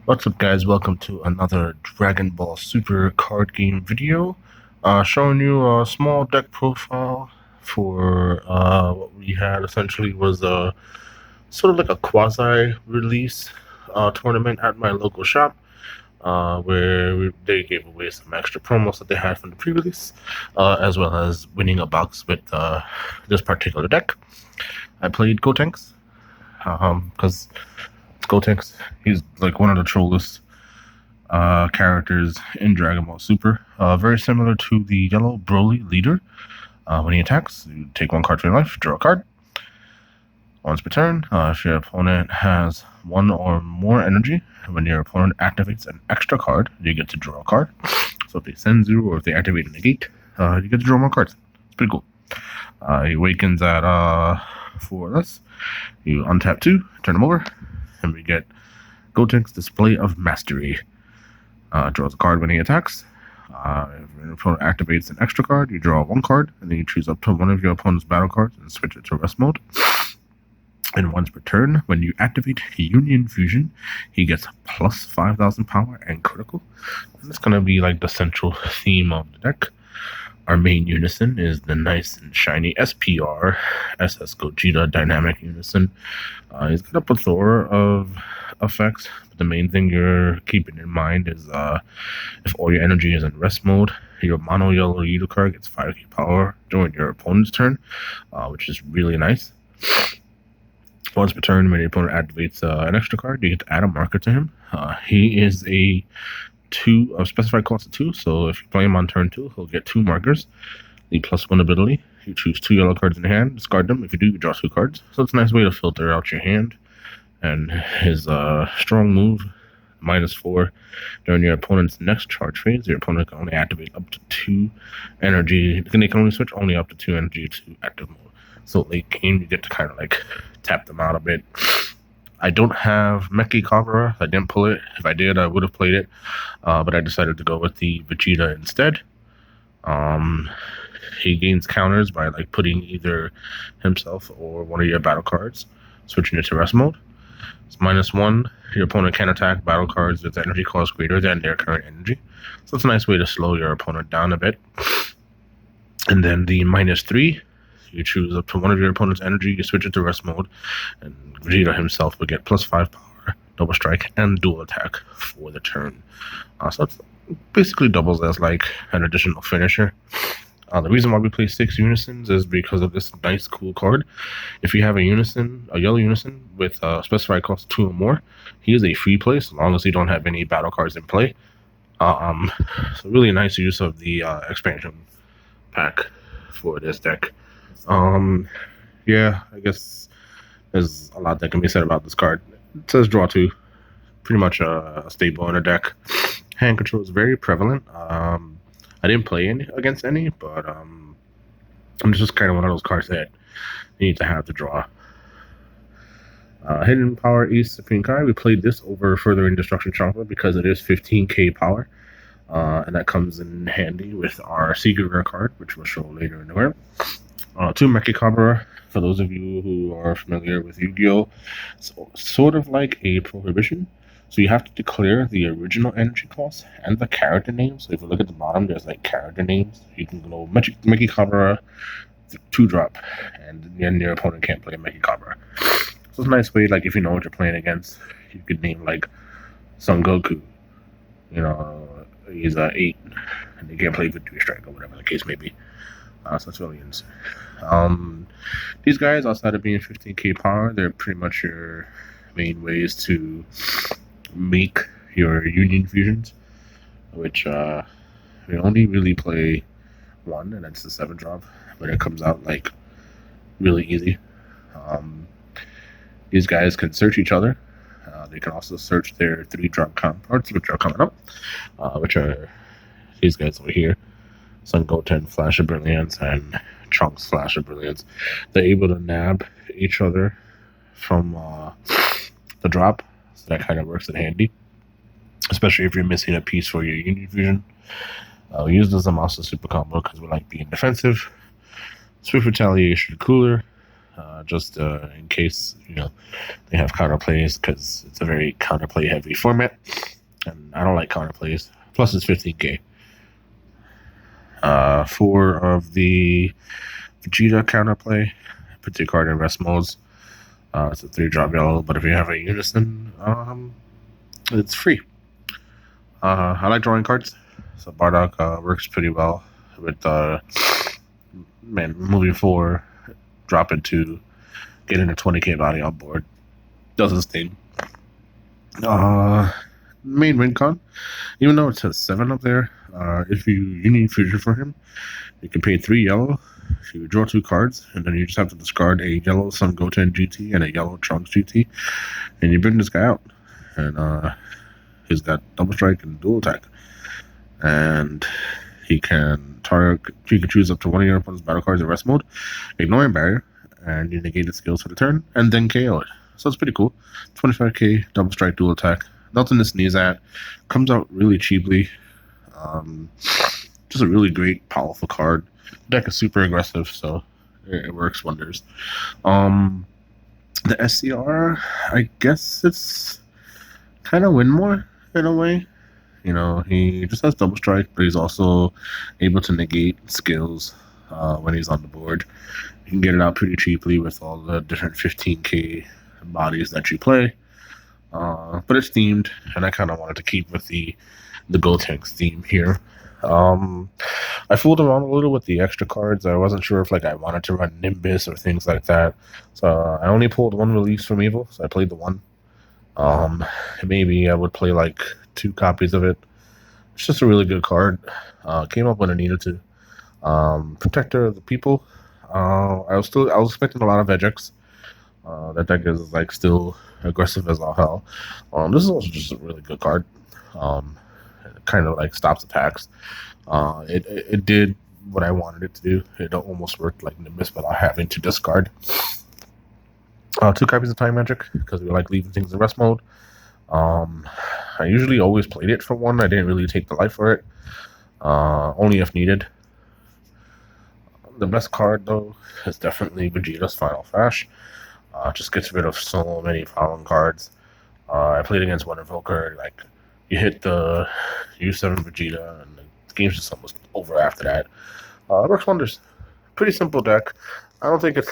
What's up, guys? Welcome to another Dragon Ball Super card game video. Showing you a small deck profile for what we had essentially was a sort of like a quasi-release tournament at my local shop, where they gave away some extra promos that they had from the pre-release, as well as winning a box with this particular deck. I played Gotenks, because Gotenks, he's like one of the trollest characters in Dragon Ball Super. Very similar to the yellow Broly leader. When he attacks, you take one card from your life, draw a card. Once per turn, if your opponent has one or more energy, when your opponent activates an extra card, you get to draw a card. So if they send you or if they activate a negate, you get to draw more cards. It's pretty cool. He awakens at 4 less. You untap 2, turn them over, and we get Gotenks Display of Mastery. Draws a card when he attacks. If your opponent activates an extra card, you draw one card, and then you choose up to one of your opponent's battle cards and switch it to rest mode. And once per turn, when you activate Union Fusion, he gets plus 5,000 power and critical. And it's going to be like the central theme of the deck. Our main unison is the nice and shiny SPR, SS Gogeta Dynamic Unison. He's got a plethora of effects, but the main thing you're keeping in mind is if all your energy is in rest mode, your mono yellow Yuta card gets 5k power during your opponent's turn, which is really nice. Once per turn, when your opponent activates an extra card, you get to add a marker to him. He is a specified cost of 2, so if you play him on turn 2, he'll get 2 markers. The +1 ability, you choose 2 yellow cards in your hand, discard them. If you do, you draw 2 cards. So it's a nice way to filter out your hand. And his strong move, -4, during your opponent's next charge phase, your opponent can only activate up to 2 energy. They can only switch only up to 2 energy to active mode. So late game, you get to kind of like tap them out a bit. I don't have Meki Kagura. I didn't pull it. If I did, I would have played it. But I decided to go with the Vegeta instead. He gains counters by like putting either himself or one of your battle cards, switching it to rest mode. It's -1. Your opponent can attack battle cards with energy cost greater than their current energy. So it's a nice way to slow your opponent down a bit. And then the -3. You choose up to one of your opponent's energy, you switch it to rest mode, and Vegeta himself will get +5 power, double strike, and dual attack for the turn. So it's basically doubles as like an additional finisher. The reason why we play 6 unisons is because of this nice, cool card. If you have a yellow unison with a specified cost 2 or more, he is a free play so long as you don't have any battle cards in play. So really nice use of the expansion pack for this deck. Yeah, I guess there's a lot that can be said about this card. It says draw 2, pretty much a staple in a deck. Hand control is very prevalent. I didn't play against any, but it's just kind of one of those cards that you need to have to draw. Hidden Power East Supreme Kai. We played this over Further Indestruction Chakra because it is 15k power. And that comes in handy with our Secret Rare card, which we'll show later in the round. 2 Meki Kagura, for those of you who are familiar with Yu-Gi-Oh! It's sort of like a prohibition. So you have to declare the original energy cost and the character name. So if you look at the bottom, there's like character names. You can go Meki Kagura, 2-drop, and then your opponent can't play Meki Kagura. So it's a nice way, like if you know what you're playing against, you could name like Son Goku. You know, he's 8, and they can't play Victory Strike or whatever the case may be. So that's really insane. These guys, outside of being 15k power, they're pretty much your main ways to make your Union Fusions, which we only really play 1, and that's the 7-drop, but it comes out like really easy. These guys can search each other. They can also search their 3-drop counterparts, which are coming up, which are these guys over here. Son Goten, Flash of Brilliance, and Trunks, Flash of Brilliance. They're able to nab each other from the drop, so that kind of works in handy, especially if you're missing a piece for your Union Fusion. We use this as a Super Combo because we like being defensive. Swift Retaliation, Cooler. just in case they have counterplays, because it's a very counterplay heavy format, and I don't like counterplays. Plus, it's 15k. 4 of the Vegeta counterplay. Puts your card in rest modes. It's a 3-drop yellow, but if you have a Unison, it's free. I like drawing cards, so Bardock works pretty well with moving 4, drop it 2, getting a 20k body on board. Does his thing. Main win con, even though it says 7 up there, if you need future for him, you can pay 3 yellow. You draw 2 cards, and then you just have to discard a yellow Sun Goten GT and a yellow Trunks GT, and you bring this guy out. And he's got double strike and dual attack, and he can choose up to one of your opponent's battle cards in rest mode, ignoring barrier, and you negate its skills for the turn, and then KO it. So it's pretty cool. 25k double strike dual attack, nothing to sneeze at. Comes out really cheaply. Just a really great, powerful card. The deck is super aggressive, so it works wonders. The SCR, I guess it's kind of win more in a way. He just has double strike, but he's also able to negate skills when he's on the board. You can get it out pretty cheaply with all the different 15k bodies that you play. But it's themed, and I kind of wanted to keep with the Gotenks theme here. I fooled around a little with the extra cards. I wasn't sure if I wanted to run Nimbus or things like that. So I only pulled 1 release from Evil, so I played the 1. Maybe I would play 2 copies of it. It's just a really good card. Came up when I needed to. Protector of the People. I was expecting a lot of Vegex. That deck is still aggressive as all hell. This is also just a really good card. It kind of stops attacks. It did what I wanted it to do. It almost worked like Nimbus without having to discard. 2 copies of Time Magic, because we like leaving things in rest mode. I usually always played it for 1. I didn't really take the life for it. Only if needed. The best card, though, is definitely Vegeta's Final Flash. Just gets rid of so many problem cards. I played against one Invoker. You hit the U7 Vegeta, and the game's just almost over after that. It works wonders. Pretty simple deck. I don't think it's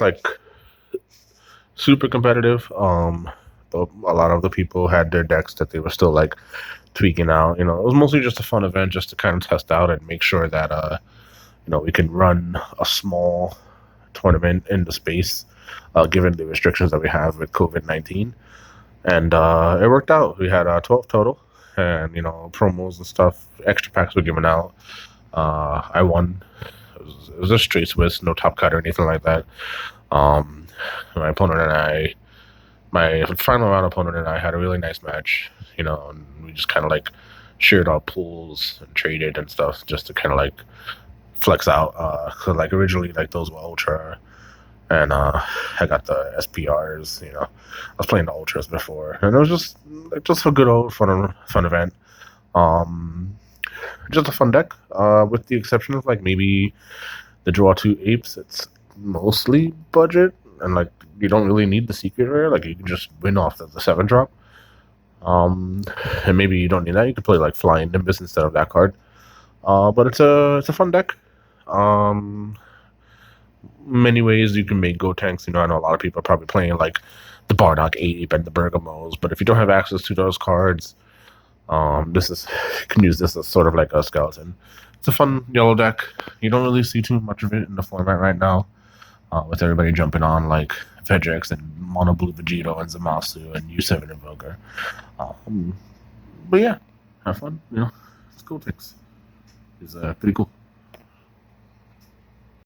super competitive. But a lot of the people had their decks that they were still tweaking out. It was mostly just a fun event, just to kind of test out and make sure that we can run a small tournament in the space, given the restrictions that we have with COVID-19. And it worked out. We had 12 total, and promos and stuff, extra packs were given out. I won. It was a straight Swiss, no top cut or anything like that. My opponent and I, my final round opponent and I had a really nice match, and we just kind of shared our pools and traded and stuff just to kind of flex out. Cause originally those were ultra, and I got the SPRs. I was playing the ultras before, and it was just a good old fun event. Just a fun deck, with the exception of maybe the draw 2 apes. It's mostly budget, and you don't really need the secret rare. You can just win off the 7-drop. And maybe you don't need that. You could play Flying Nimbus instead of that card. But it's a fun deck. Many ways you can make Gotenks. I know a lot of people are probably playing the Bardock Ape and the Bergamos, but if you don't have access to those cards, you can use this as sort of a skeleton. It's a fun yellow deck. You don't really see too much of it in the format right now, with everybody jumping on Vegex and Mono Blue Vegito and Zamasu and U7 Invoker. But yeah, have fun. It's Gotenks. It's pretty cool.